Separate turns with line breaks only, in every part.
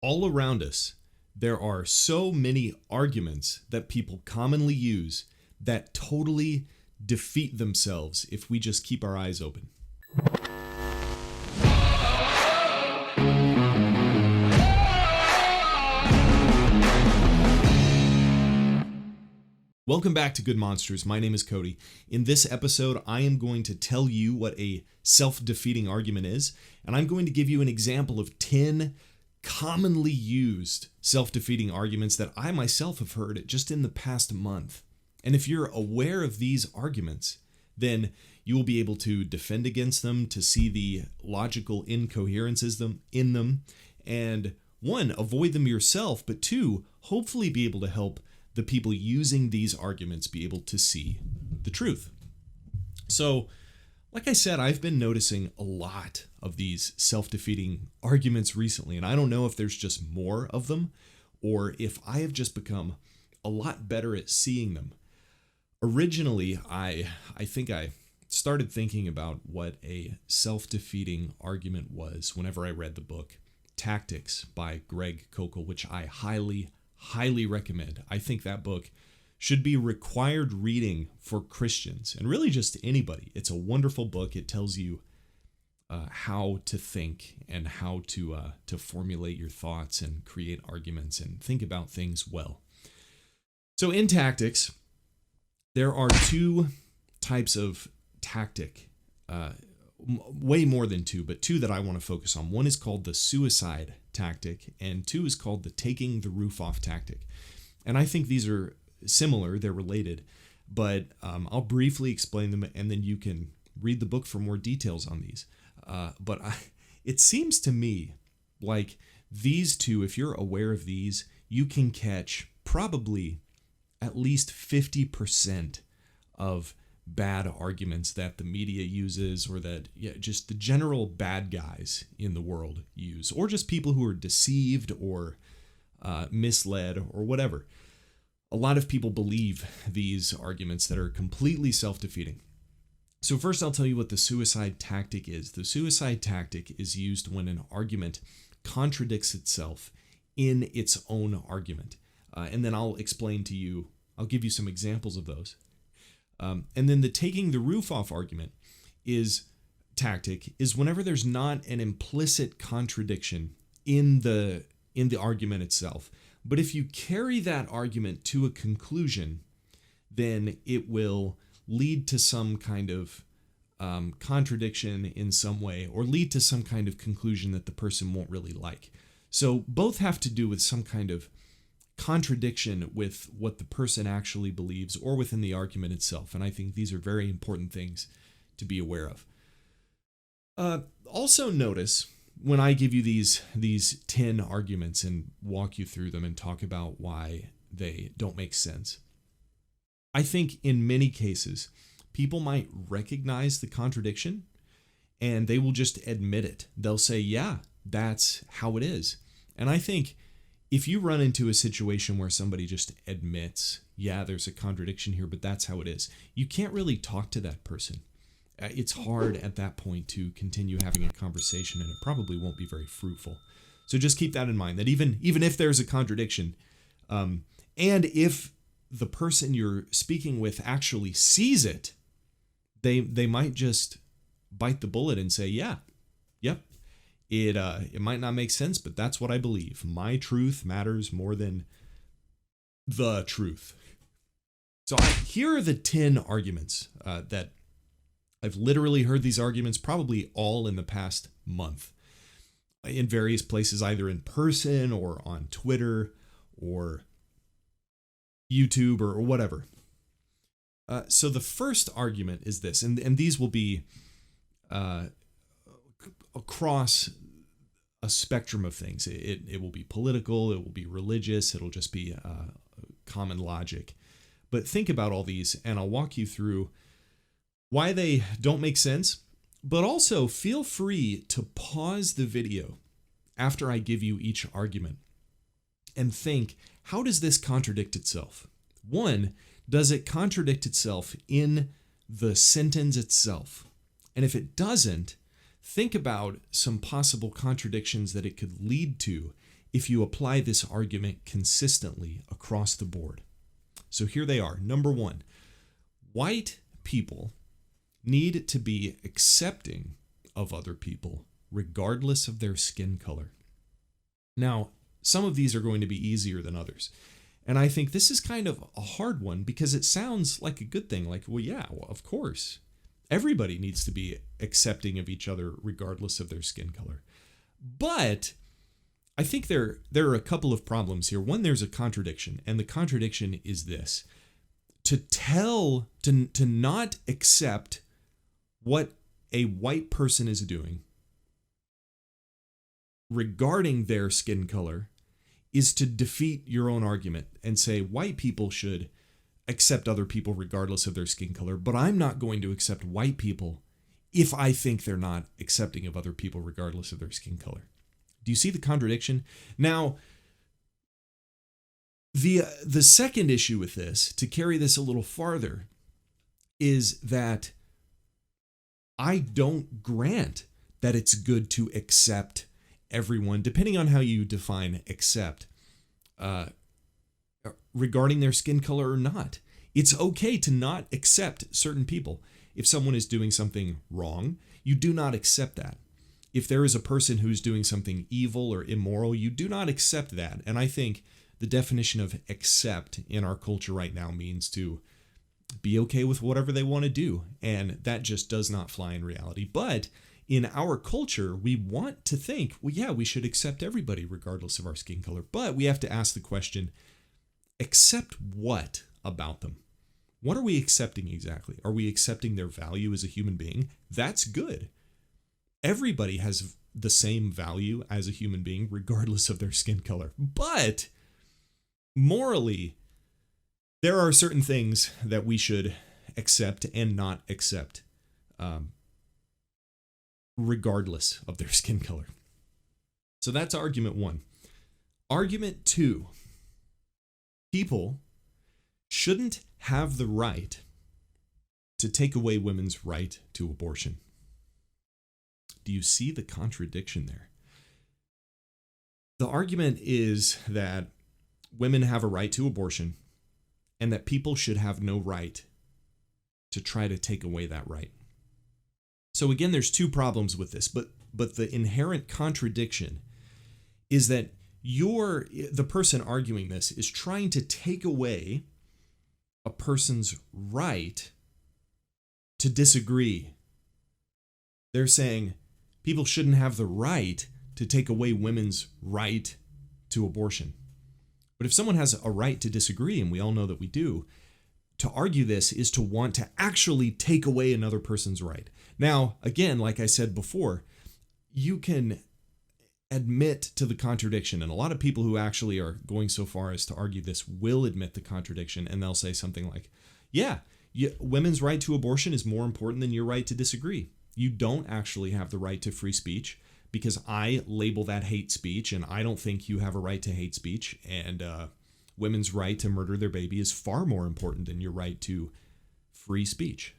All around us, there are so many arguments that people commonly use that totally defeat themselves if we just keep our eyes open. Welcome back to Good Monsters. My name is Cody. In this episode, I am going to tell you what a self-defeating argument is, and I'm going to give you an example of 10 commonly used self-defeating arguments that I myself have heard just in the past month. And if you're aware of these arguments, then you will be able to defend against them, to see the logical incoherences in them, and one, avoid them yourself, but two, hopefully be able to help the people using these arguments be able to see the truth. So, like I said, I've been noticing a lot of these self-defeating arguments recently, and I don't know if there's just more of them or if I have just become a lot better at seeing them. Originally, I think I started thinking about what a self-defeating argument was whenever I read the book Tactics by Greg Koukl, which I highly recommend. I think that book should be required reading for Christians and really just anybody. It's a wonderful book. It tells you how to think and how to formulate your thoughts and create arguments and think about things well. So in Tactics, there are two types of tactic, way more than two, but two that I want to focus on. One is called the suicide tactic, and two is called the taking the roof off tactic. And I think these are similar, they're related, but I'll briefly explain them, and then you can read the book for more details on these. It seems to me like these two, if you're aware of these, you can catch probably at least 50% of bad arguments that the media uses, or that just the general bad guys in the world use, or just people who are deceived or misled or whatever. A lot of people believe these arguments that are completely self-defeating. So first I'll tell you what the suicide tactic is. The suicide tactic is used when an argument contradicts itself in its own argument. And then I'll explain to you, I'll give you some examples of those. And then the taking the roof off argument is whenever there's not an implicit contradiction in the argument itself. But if you carry that argument to a conclusion, then it will lead to some kind of contradiction in some way, or lead to some kind of conclusion that the person won't really like. So both have to do with some kind of contradiction with what the person actually believes or within the argument itself. And I think these are very important things to be aware of. Also notice when I give you these 10 arguments and walk you through them and talk about why they don't make sense, I think in many cases, people might recognize the contradiction and they will just admit it. They'll say, yeah, that's how it is. And I think if you run into a situation where somebody just admits, yeah, there's a contradiction here, but that's how it is, you can't really talk to that person. It's hard at that point to continue having a conversation, and it probably won't be very fruitful. So just keep that in mind, that even if there's a contradiction, and if the person you're speaking with actually sees it, they might just bite the bullet and say, yeah, yep, it might not make sense, but that's what I believe. My truth matters more than the truth. So here are the 10 arguments that I've literally heard these arguments probably all in the past month in various places, either in person or on Twitter or YouTube or whatever. So the first argument is this, and these will be across a spectrum of things. It will be political, it will be religious, it'll just be common logic. But think about all these, and I'll walk you through why they don't make sense, but also feel free to pause the video after I give you each argument and think, how does this contradict itself? One, does it contradict itself in the sentence itself? And if it doesn't, think about some possible contradictions that it could lead to if you apply this argument consistently across the board. So here they are. Number one, white people need to be accepting of other people, regardless of their skin color. Now, some of these are going to be easier than others. And I think this is kind of a hard one because it sounds like a good thing. Like, well, yeah, well, of course. Everybody needs to be accepting of each other regardless of their skin color. But I think there are a couple of problems here. One, there's a contradiction, and the contradiction is this. To not accept what a white person is doing regarding their skin color is to defeat your own argument and say white people should accept other people regardless of their skin color, but I'm not going to accept white people if I think they're not accepting of other people regardless of their skin color. Do you see the contradiction? Now, the second issue with this, to carry this a little farther, is that I don't grant that it's good to accept everyone, depending on how you define accept, regarding their skin color or not. It's okay to not accept certain people. If someone is doing something wrong, you do not accept that. If there is a person who's doing something evil or immoral, you do not accept that. And I think the definition of accept in our culture right now means to be okay with whatever they want to do. And that just does not fly in reality. But in our culture, we want to think, well, yeah, we should accept everybody regardless of our skin color. But we have to ask the question, accept what about them? What are we accepting exactly? Are we accepting their value as a human being? That's good. Everybody has the same value as a human being, regardless of their skin color. But morally, there are certain things that we should accept and not accept, regardless of their skin color. So that's argument one. Argument two, people shouldn't have the right to take away women's right to abortion. Do you see the contradiction there? The argument is that women have a right to abortion and that people should have no right to try to take away that right. So again, there's two problems with this, but the inherent contradiction is that the person arguing this is trying to take away a person's right to disagree. They're saying people shouldn't have the right to take away women's right to abortion. But if someone has a right to disagree, and we all know that we do, to argue this is to want to actually take away another person's right. Now, again, like I said before, you can admit to the contradiction, and a lot of people who actually are going so far as to argue this will admit the contradiction, and they'll say something like, yeah, women's right to abortion is more important than your right to disagree. You don't actually have the right to free speech because I label that hate speech, and I don't think you have a right to hate speech, and women's right to murder their baby is far more important than your right to free speech.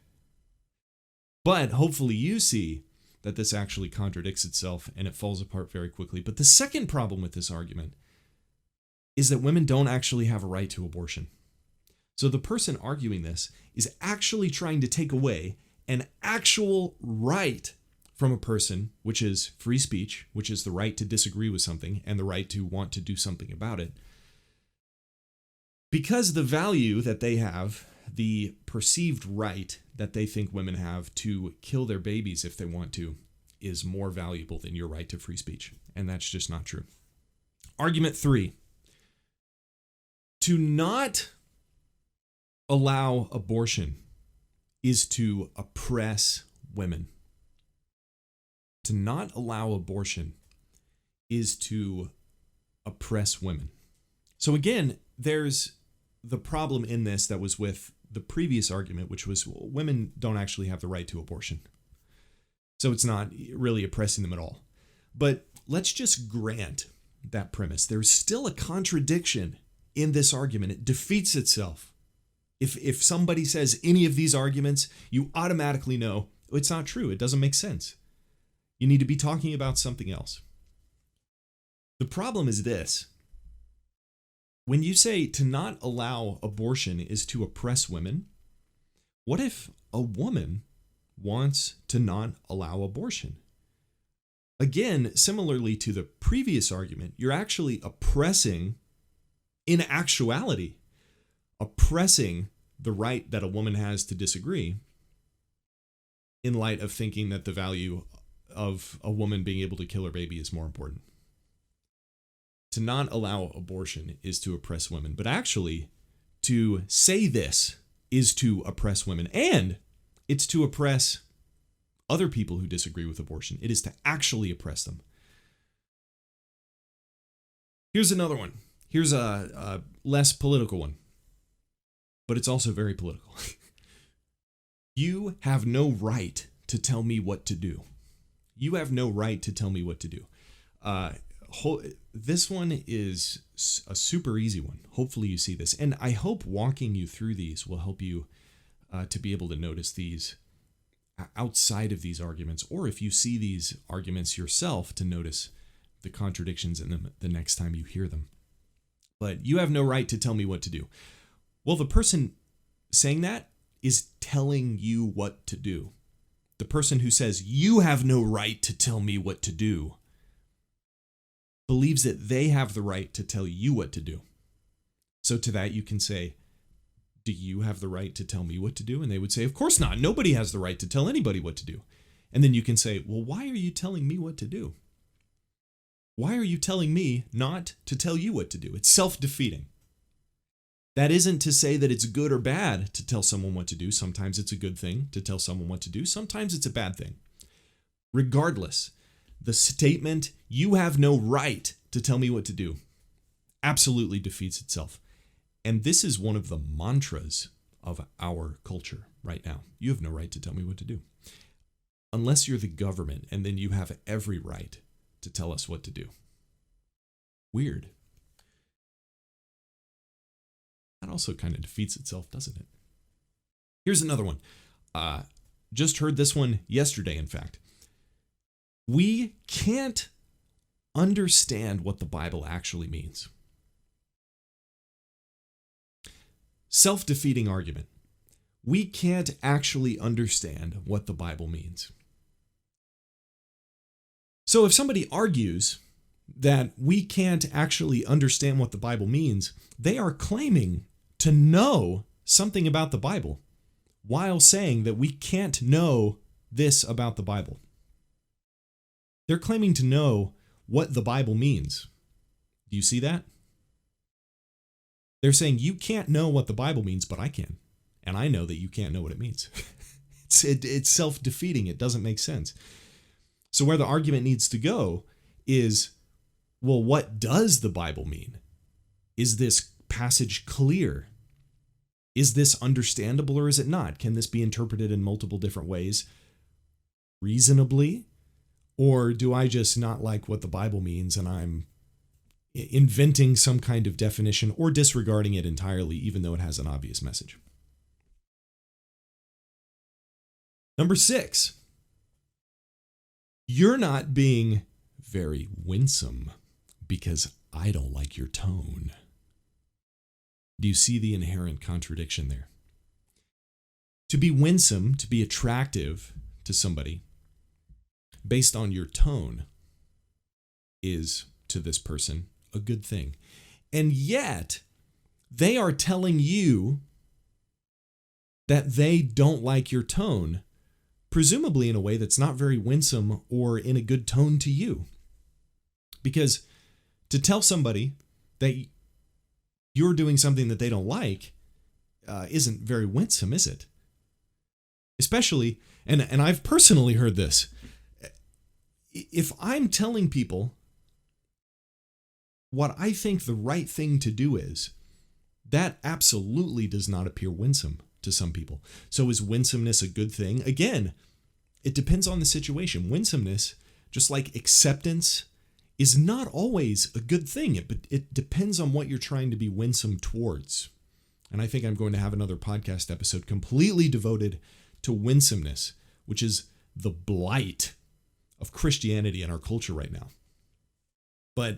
But hopefully you see that this actually contradicts itself and it falls apart very quickly. But the second problem with this argument is that women don't actually have a right to abortion. So the person arguing this is actually trying to take away an actual right from a person, which is free speech, which is the right to disagree with something and the right to want to do something about it. Because the value that they have, the perceived right that they think women have to kill their babies if they want to, is more valuable than your right to free speech. And that's just not true. Argument three, to not allow abortion is to oppress women. To not allow abortion is to oppress women. So again, there's the problem in this that was with the previous argument, which was women don't actually have the right to abortion. So it's not really oppressing them at all. But let's just grant that premise. There's still a contradiction in this argument. It defeats itself. If somebody says any of these arguments, you automatically know it's not true. It doesn't make sense. You need to be talking about something else. The problem is this. When you say to not allow abortion is to oppress women, what if a woman wants to not allow abortion? Again, similarly to the previous argument, you're actually oppressing, in actuality, oppressing the right that a woman has to disagree in light of thinking that the value of a woman being able to kill her baby is more important. To not allow abortion is to oppress women, but actually to say this is to oppress women, and it's to oppress other people who disagree with abortion. It is to actually oppress them. Here's another one. Here's a less political one, but it's also very political. You have no right to tell me what to do. You have no right to tell me what to do. This one is a super easy one. Hopefully you see this. And I hope walking you through these will help you to be able to notice these outside of these arguments, or if you see these arguments yourself, to notice the contradictions in them the next time you hear them. But you have no right to tell me what to do. Well, the person saying that is telling you what to do. The person who says you have no right to tell me what to do believes that they have the right to tell you what to do. So to that you can say, do you have the right to tell me what to do? And they would say, of course not. Nobody has the right to tell anybody what to do. And then you can say, well, why are you telling me what to do? Why are you telling me not to tell you what to do? It's self-defeating. That isn't to say that it's good or bad to tell someone what to do. Sometimes it's a good thing to tell someone what to do. Sometimes it's a bad thing. Regardless, the statement, you have no right to tell me what to do, absolutely defeats itself. And this is one of the mantras of our culture right now. You have no right to tell me what to do. Unless you're the government, and then you have every right to tell us what to do. Weird. That also kind of defeats itself, doesn't it? Here's another one. Just heard this one yesterday, in fact. We can't understand what the Bible actually means. Self-defeating argument. We can't actually understand what the Bible means. So if somebody argues that we can't actually understand what the Bible means, they are claiming to know something about the Bible while saying that we can't know this about the Bible. They're claiming to know what the Bible means. Do you see that? They're saying you can't know what the Bible means, but I can. And I know that you can't know what it means. It's self-defeating. It doesn't make sense. So where the argument needs to go is, well, what does the Bible mean? Is this passage clear? Is this understandable or is it not? Can this be interpreted in multiple different ways reasonably? Or do I just not like what the Bible means and I'm inventing some kind of definition or disregarding it entirely, even though it has an obvious message? Number 6, you're not being very winsome because I don't like your tone. Do you see the inherent contradiction there? To be winsome, to be attractive to somebody based on your tone is, to this person, a good thing. And yet, they are telling you that they don't like your tone, presumably in a way that's not very winsome or in a good tone to you. Because to tell somebody that you're doing something that they don't like isn't very winsome, is it? Especially, and I've personally heard this, if I'm telling people what I think the right thing to do is, that absolutely does not appear winsome to some people. So is winsomeness a good thing? Again, it depends on the situation. Winsomeness, just like acceptance, is not always a good thing. It depends on what you're trying to be winsome towards. And I think I'm going to have another podcast episode completely devoted to winsomeness, which is the blight of Christianity in our culture right now. But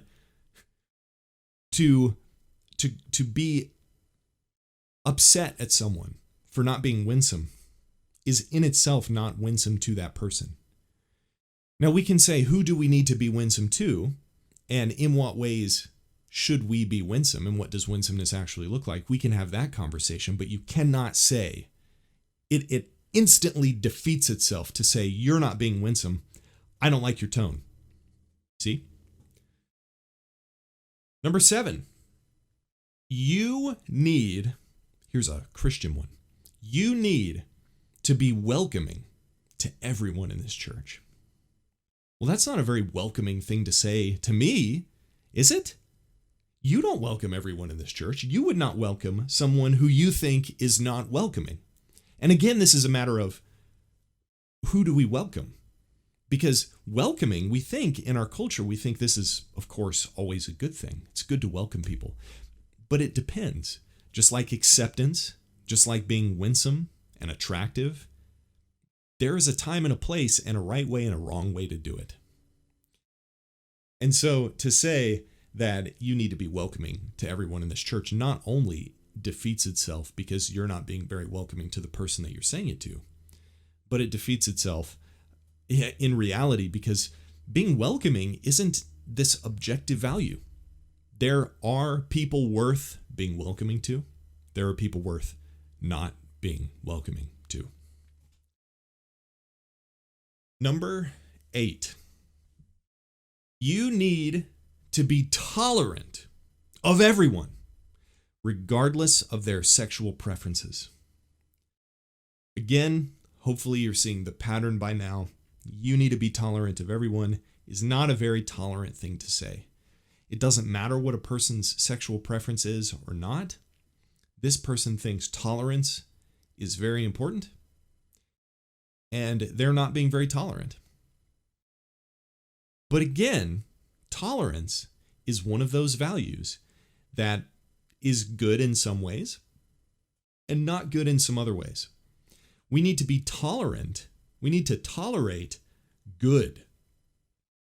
to be upset at someone for not being winsome is in itself not winsome to that person. Now we can say, who do we need to be winsome to? And in what ways should we be winsome? And what does winsomeness actually look like? We can have that conversation, but you cannot say, it instantly defeats itself to say, you're not being winsome. I don't like your tone. See? Number 7, you need, here's a Christian one, you need to be welcoming to everyone in this church. Well, that's not a very welcoming thing to say to me, is it? You don't welcome everyone in this church. You would not welcome someone who you think is not welcoming. And again, this is a matter of who do we welcome? Because welcoming, we think in our culture, we think this is, of course, always a good thing. It's good to welcome people. But it depends. Just like acceptance, just like being winsome and attractive, there is a time and a place and a right way and a wrong way to do it. And so to say that you need to be welcoming to everyone in this church not only defeats itself because you're not being very welcoming to the person that you're saying it to, but it defeats itself in reality because being welcoming isn't this objective value. There are people worth being welcoming to. There are people worth not being welcoming to. Number 8, you need to be tolerant of everyone, regardless of their sexual preferences. Again, hopefully you're seeing the pattern by now. You need to be tolerant of everyone is not a very tolerant thing to say. It doesn't matter what a person's sexual preference is or not. This person thinks tolerance is very important, and they're not being very tolerant. But again, tolerance is one of those values that is good in some ways and not good in some other ways. We need to be tolerant. We need to tolerate good.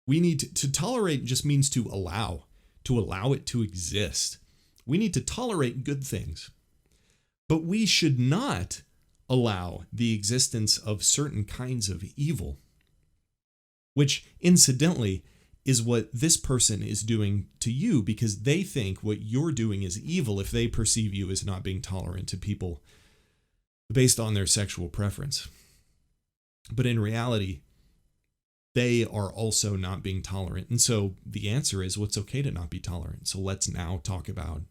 We need to tolerate just means to allow it to exist. We need to tolerate good things. But we should not allow the existence of certain kinds of evil, which incidentally is what this person is doing to you because they think what you're doing is evil if they perceive you as not being tolerant to people based on their sexual preference. But in reality, they are also not being tolerant. And so the answer is, well, it's okay to not be tolerant. So let's now talk about,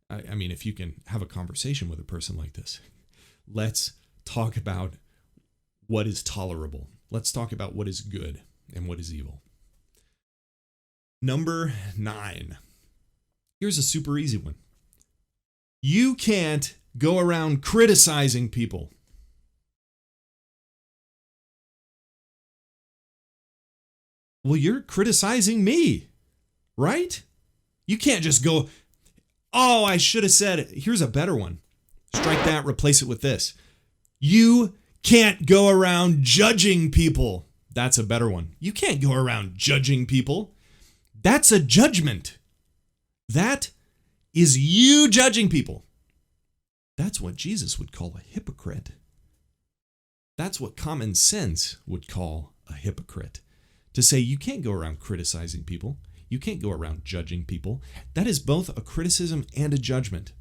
I mean, if you can have a conversation with a person like this, let's talk about what is tolerable. Let's talk about what is good and what is evil. Number 9. Here's a super easy one. You can't go around criticizing people. Well, you're criticizing me, right? You can't just go, oh, I should have said it. Here's a better one. Strike that, replace it with this. You can't go around judging people. That's a better one. You can't go around judging people. That's a judgment. That is you judging people. That's what Jesus would call a hypocrite. That's what common sense would call a hypocrite. To say you can't go around criticizing people. You can't go around judging people. That is both a criticism and a judgment.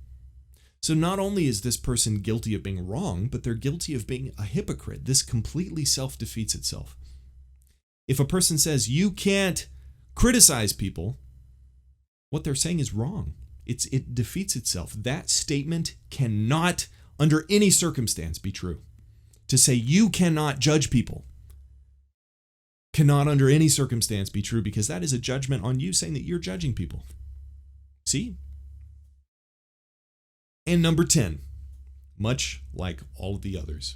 So not only is this person guilty of being wrong, but they're guilty of being a hypocrite. This completely self-defeats itself. If a person says you can't criticize people, what they're saying is wrong. It defeats itself. That statement cannot, under any circumstance, be true. To say you cannot judge people cannot under any circumstance be true because that is a judgment on you saying that you're judging people. See? And number 10, much like all of the others,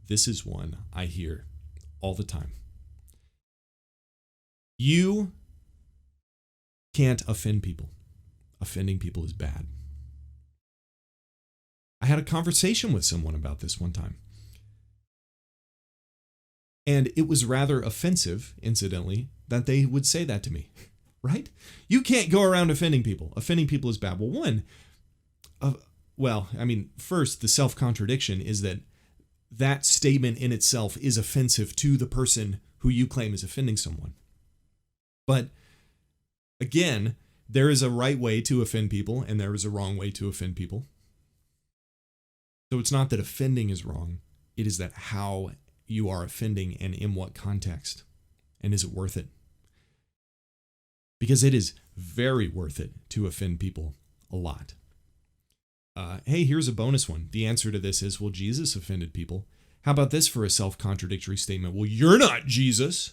this is one I hear all the time. You can't offend people. Offending people is bad. I had a conversation with someone about this one time. And it was rather offensive, incidentally, that they would say that to me, right? You can't go around offending people. Offending people is bad. First, the self-contradiction is that statement in itself is offensive to the person who you claim is offending someone. But again, there is a right way to offend people and there is a wrong way to offend people. So it's not that offending is wrong. It is that how you are offending and in what context. And is it worth it? Because it is very worth it to offend people a lot. Hey, here's a bonus one. The answer to this is, well, Jesus offended people. How about this for a self-contradictory statement? Well, you're not Jesus.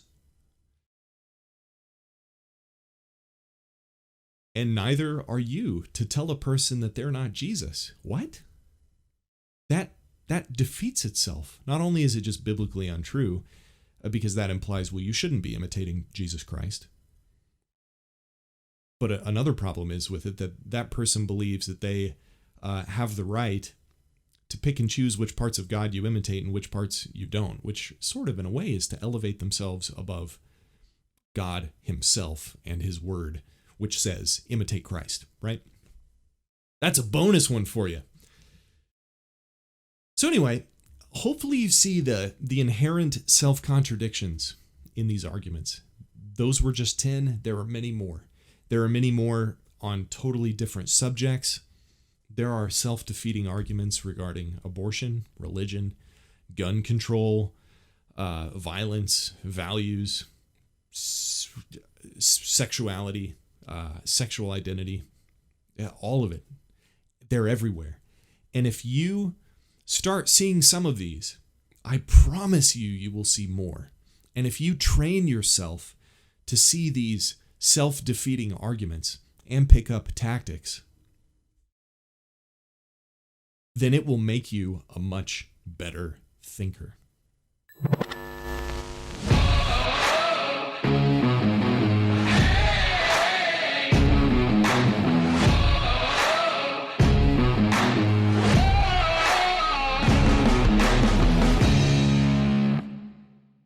And neither are you to tell a person that they're not Jesus. What? That defeats itself. Not only is it just biblically untrue, because that implies, well, you shouldn't be imitating Jesus Christ. But another problem is with it that person believes that they have the right to pick and choose which parts of God you imitate and which parts you don't, which sort of in a way is to elevate themselves above God himself and his word, which says imitate Christ, right? That's a bonus one for you. So anyway, hopefully you see the inherent self-contradictions in these arguments. Those were just 10. There are many more. There are many more on totally different subjects. There are self-defeating arguments regarding abortion, religion, gun control, violence, values, sexuality, sexual identity, all of it. They're everywhere. And if you start seeing some of these, I promise you will see more. And if you train yourself to see these self-defeating arguments and pick up tactics, then it will make you a much better thinker.